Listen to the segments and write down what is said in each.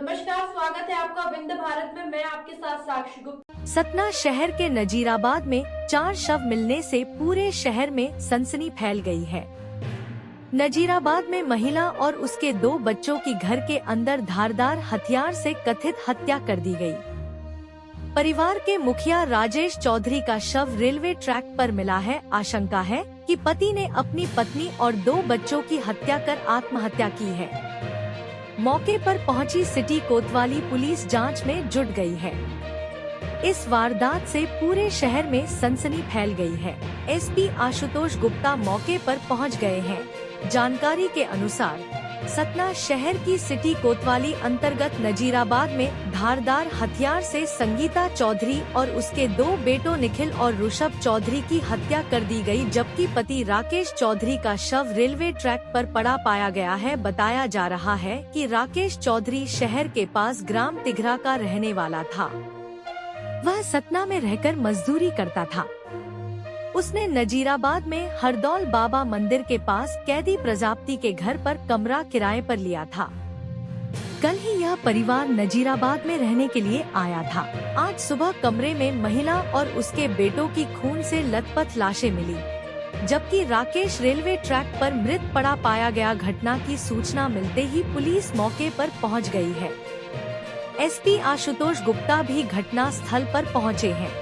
नमस्कार, स्वागत है आपका विंध्य भारत में। मैं आपके साथ साक्षी गुप्ता। सतना शहर के नजीराबाद में 4 शव मिलने से पूरे शहर में सनसनी फैल गई है। नजीराबाद में महिला और उसके 2 बच्चों की घर के अंदर धारदार हथियार से कथित हत्या कर दी गई। परिवार के मुखिया राजेश चौधरी का शव रेलवे ट्रैक पर मिला है। आशंका है कि पति ने अपनी पत्नी और 2 बच्चों की हत्या कर आत्महत्या की है। मौके पर पहुंची सिटी कोतवाली पुलिस जांच में जुट गई है। इस वारदात से पूरे शहर में सनसनी फैल गई है। एसपी आशुतोष गुप्ता मौके पर पहुंच गए हैं। जानकारी के अनुसार सतना शहर की सिटी कोतवाली अंतर्गत नजीराबाद में धारदार हथियार से संगीता चौधरी और उसके 2 बेटों निखिल और ऋषभ चौधरी की हत्या कर दी गई, जबकि पति राकेश चौधरी का शव रेलवे ट्रैक पर पड़ा पाया गया है। बताया जा रहा है कि राकेश चौधरी शहर के पास ग्राम तिघरा का रहने वाला था। वह सतना में रहकर मजदूरी करता था। उसने नजीराबाद में हरदौल बाबा मंदिर के पास कैदी प्रजापति के घर पर कमरा किराए पर लिया था। कल ही यह परिवार नजीराबाद में रहने के लिए आया था। आज सुबह कमरे में महिला और उसके बेटों की खून से लथपथ लाशें मिली, जबकि राकेश रेलवे ट्रैक पर मृत पड़ा पाया गया। घटना की सूचना मिलते ही पुलिस मौके पर पहुंच गई है। एसपी आशुतोष गुप्ता भी घटना स्थल पर पहुंचे हैं।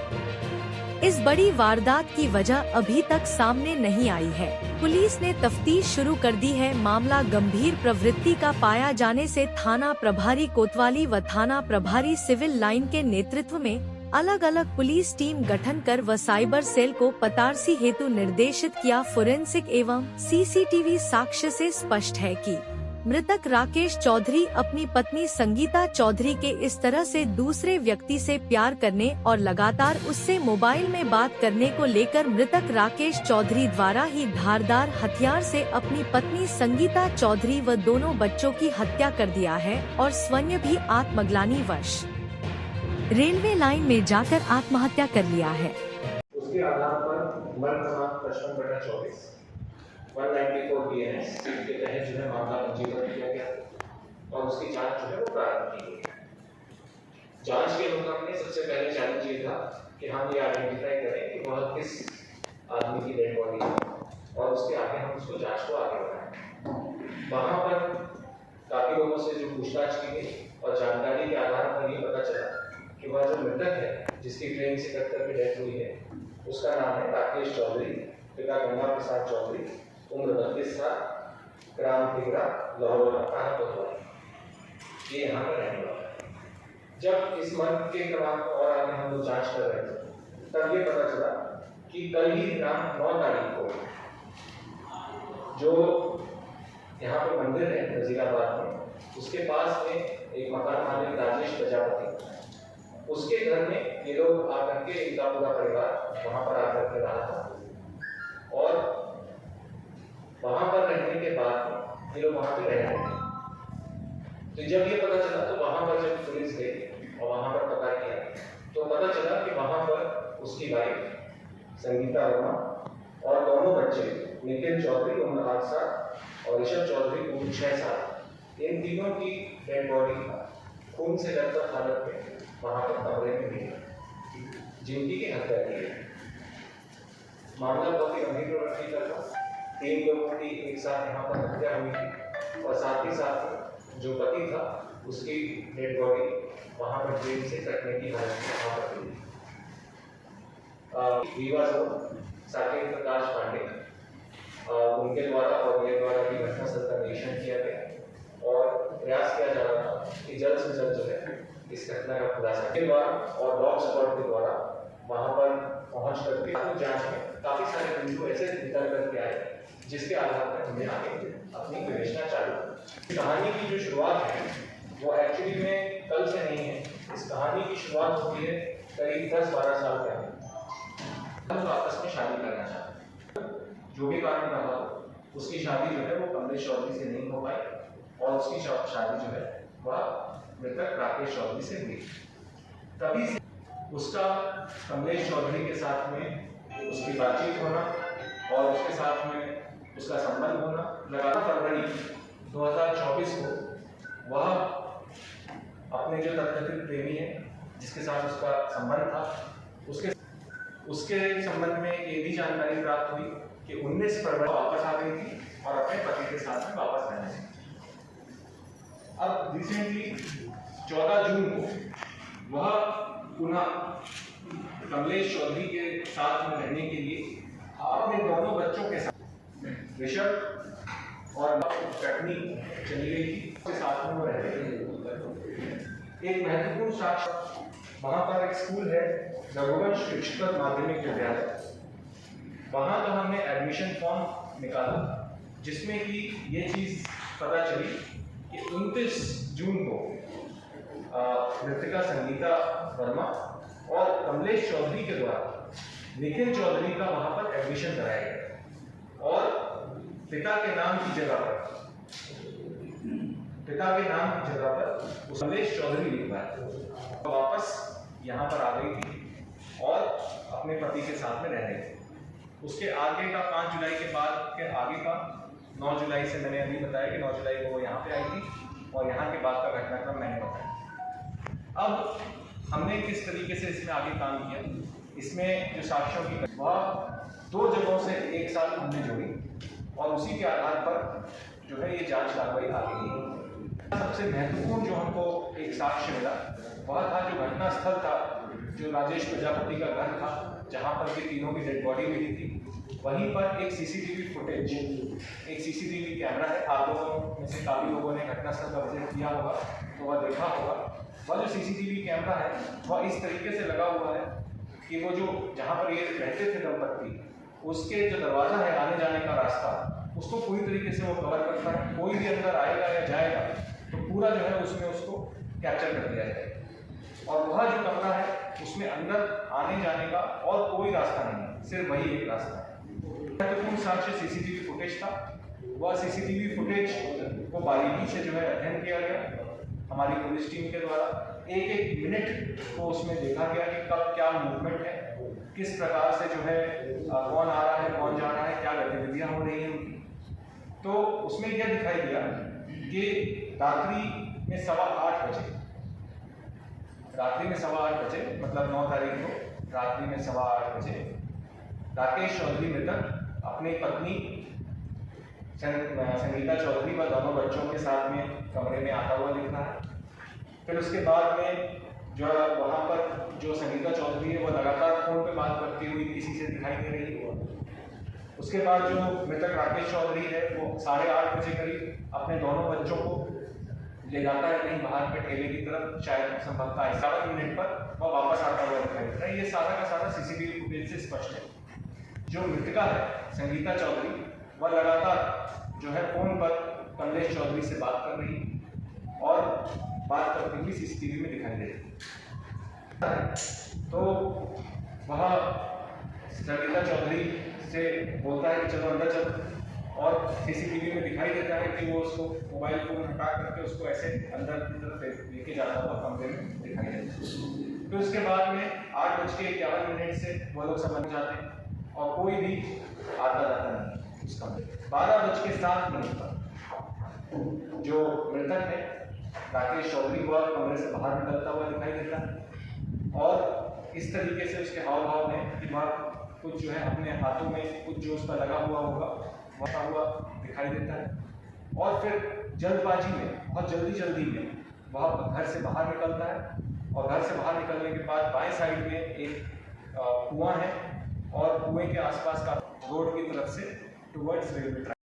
इस बड़ी वारदात की वजह अभी तक सामने नहीं आई है। पुलिस ने तफ्तीश शुरू कर दी है। मामला गंभीर प्रवृत्ति का पाया जाने से थाना प्रभारी कोतवाली व थाना प्रभारी सिविल लाइन के नेतृत्व में अलग अलग पुलिस टीम गठन कर व साइबर सेल को पतारसी हेतु निर्देशित किया। फोरेंसिक एवं सीसीटीवी साक्ष्य से स्पष्ट है कि मृतक राकेश चौधरी अपनी पत्नी संगीता चौधरी के इस तरह से दूसरे व्यक्ति से प्यार करने और लगातार उससे मोबाइल में बात करने को लेकर मृतक राकेश चौधरी द्वारा ही धारदार हथियार से अपनी पत्नी संगीता चौधरी व दोनों बच्चों की हत्या कर दिया है और स्वयं भी आत्मग्लानि वश रेलवे लाइन में जाकर आत्महत्या कर लिया है। उसके आधार पर मर्द क्रमांक 55/24 194 BNS के तहत जो है मामला पंजीबद्ध किया गया और उसकी जांच जो है वो प्रारंभ की गई। जांच के अनुक्रम हमने सबसे पहले चैलेंज ये था कि हम ये आइडेंटिफाई करें कि वह किस आदमी की डेड बॉडी है और उसके आगे हम उसको जांच को आगे बढ़ाएं। वहाँ पर काफी लोगों से जो पूछताछ की गई और जानकारी के आधार पर ये पता चला कि वह जो मृतक है जिसकी ट्रेन से कटकर के डेथ हुई है उसका नाम है राकेश चौधरी, पिता गंगा प्रसाद चौधरी, उम्र 32 साल, ग्राम तिघरा, लाहौर ये यहाँ पर रहने वाला है। जब इस मर्द के क्रमांक और आगे हम लोग जांच कर रहे थे तब ये पता चला कि कल ही दिनांक 9 तारीख को जो यहाँ पे मंदिर है नजीराबाद में, उसके पास में एक मकान मालिक राजेश प्रजापति, उसके घर में ये लोग आकर के इनका पूरा परिवार वहां पर आकर के रहा था और वहां पर रहने के बाद ये लोग वहां पे रह रहे थे। तो जब ये पता चला तो वहां पर जब पुलिस गई और वहां पर पता किया तो पता चला कि वहां पर उसकी वाइफ संगीता वर्मा और दोनों बच्चे निखिल चौधरी उम्र 8 साल और ऋषभ चौधरी उम्र 6 साल, इन तीनों की डेड बॉडी खून से लथपथ हालत में वहां पर कमरे में मिली, जिनकी की हत्या की है। मामला बहुत ही गंभीर प्रवृत्ति का था। 3 लोगों की एक साथ यहाँ पर हत्या हुई थी और साथ ही साथ जो पति था उसकी डेड बॉडी वहाँ पर ट्रेन से कटने की हालत में वहाँ पर मिली। रीवा जोन साकेत प्रकाश पांडे उनके द्वारा और मेरे द्वारा भी घटनास्थल का निरीक्षण किया गया और प्रयास किया जा रहा था कि जल्द से जल्द जो है इस घटना का खुलासा के द्वारा और डॉग स्क्वाड के द्वारा वहाँ पर पहुँच करके जांच में काफी सारे बिंदु ऐसे निकल करके आए जिसके आधार पर हमने आगे अपनी विवेचना चालू की। कहानी की जो शुरुआत है वो एक्चुअली में कल से नहीं है। इस कहानी की शुरुआत होती है करीब 10-12 साल पहले। हम आपस में शादी करना चाहते हैं, जो भी कारण रहा उसकी शादी जो है वो कमलेश चौधरी से नहीं हो पाई और उसकी शादी जो है वह मृतक राकेश चौधरी से हुई। तभी से उसका कमलेश चौधरी के साथ में उसकी बातचीत होना और उसके साथ में उसका संबंध होना लगातार फरवरी 2024 को वह अपने जो तथाकथित प्रेमी है जिसके साथ उसका संबंध था उसके संबंध में ये भी जानकारी प्राप्त हुई कि 19 फरवरी वापस आ गई थी और अपने पति के साथ में वापस रहने लगी। अब रिसेंटली 14 जून को वह पुनः कमलेश चौधरी के साथ में रहने के लिए अपने दोनों बच्चों के साथ ऋषभ और कटनी चली गई थी, उसके साथ में वो रह रही थी। एक महत्वपूर्ण साक्ष्य वहाँ पर एक स्कूल है रघुवंश उच्चतर माध्यमिक विद्यालय, वहाँ का हमने एडमिशन फॉर्म निकाला जिसमें कि ये चीज़ पता चली कि 29 जून को नृतिका संगीता वर्मा और कमलेश चौधरी के द्वारा निखिल चौधरी का वहाँ पर एडमिशन कराया गया और पिता के नाम की जगह पर कमलेश चौधरी लिखा है। वापस यहाँ पर आ गई थी और अपने पति के साथ में रह रही थी। उसके आगे का 5 जुलाई के बाद के आगे का 9 जुलाई से मैंने अभी बताया कि 9 जुलाई को वो यहाँ पे आई थी और यहाँ के बाद का घटनाक्रम मैंने बताया। अब हमने किस तरीके से इसमें आगे काम किया, इसमें जो साक्ष्यों की वह 2 जगहों से एक साथ हमने जोड़ी और उसी के आधार पर जो है ये जांच कार्रवाई आगे की। सबसे महत्वपूर्ण जो हमको एक साक्ष्य मिला वह था जो घटना स्थल था, जो राजेश प्रजापति का घर था जहाँ पर ये तीनों की डेड बॉडी मिली थी, वहीं पर एक सीसीटीवी फुटेज, एक सीसीटीवी कैमरा है। आप लोगों में से काफ़ी लोगों ने घटनास्थल का विजिट किया होगा तो वह देखा होगा। वह जो सीसीटीवी कैमरा है वह इस तरीके से लगा हुआ है कि वो जो जहाँ पर ये रहते थे दंपत्ति, उसके जो दरवाज़ा है आने जाने का रास्ता, उसको पूरी तरीके से वो कवर करता है। कोई भी अंदर आएगा या जाएगा तो पूरा जो है उसमें उसको कैप्चर कर दिया जाएगा और वह जो कमरा है उसमें अंदर आने जाने का और कोई रास्ता नहीं है, सिर्फ वही एक रास्ता है। महत्वपूर्ण साक्ष्य सीसीटीवी फुटेज था। वह सीसीटीवी फुटेज को बारीकी से जो है अध्ययन किया गया हमारी पुलिस टीम के द्वारा। एक मिनट को उसमें देखा गया कि कब क्या मूवमेंट है, किस प्रकार से जो है कौन आ रहा है, कौन जा रहा है, क्या गतिविधियां हो रही हैं उनकी। तो उसमें यह दिखाई दिया कि रात्रि में 8:15 बजे मतलब 9 तारीख को रात्रि में 8:15 बजे राकेश चौधरी मृतक अपनी पत्नी संगीता चौधरी व दोनों बच्चों के साथ में कमरे में आता हुआ दिख रहा है। फिर उसके बाद में जो वहाँ पर जो संगीता चौधरी है वो लगातार फोन पे बात करती हुई किसी से दिखाई दे रही है। उसके बाद जो मृतक राकेश चौधरी है वो 8:30 बजे करीब अपने दोनों बच्चों को ले जाता है कहीं बाहर पे ठेले की तरफ, शायद संभवतः 51 मिनट पर वह वापस आता हुआ दिखाई देता है। ये सारा का सारा सीसीटीवी फुटेज से स्पष्ट है। जो मृतका है संगीता चौधरी वह लगातार जो है फोन पर कमलेश चौधरी से बात कर रही है और बात करती हुई सीसीटीवी में दिखाई दे रही है। तो वह संगीता चौधरी से बोलता है कि चलो अंदर चलो और सीसीटीवी में दिखाई देता है कि वो उसको मोबाइल फोन हटा करके उसको ऐसे अंदर की तरफ लेके जाता हुआ कमरे में दिखाई देता है। फिर उसके बाद में 8:51 से वो लोग समझ जाते हैं और कोई भी आता जाता नहीं उस कमरे। 12:07 पर जो मृतक है राकेश चौधरी वह कमरे से बाहर निकलता हुआ दिखाई देता है और इस तरीके से उसके हाव भाव में कि वह कुछ जो है अपने हाथों में कुछ जो उसका लगा हुआ होगा वह हुआ दिखाई देता है और फिर जल्दबाजी में बहुत जल्दी में वह घर से बाहर निकलता है और घर से बाहर निकलने के बाद बाएं साइड में एक कुआं है और कुएं के आसपास का रोड की तरफ से टुवर्ड्स रेलवे ट्रैक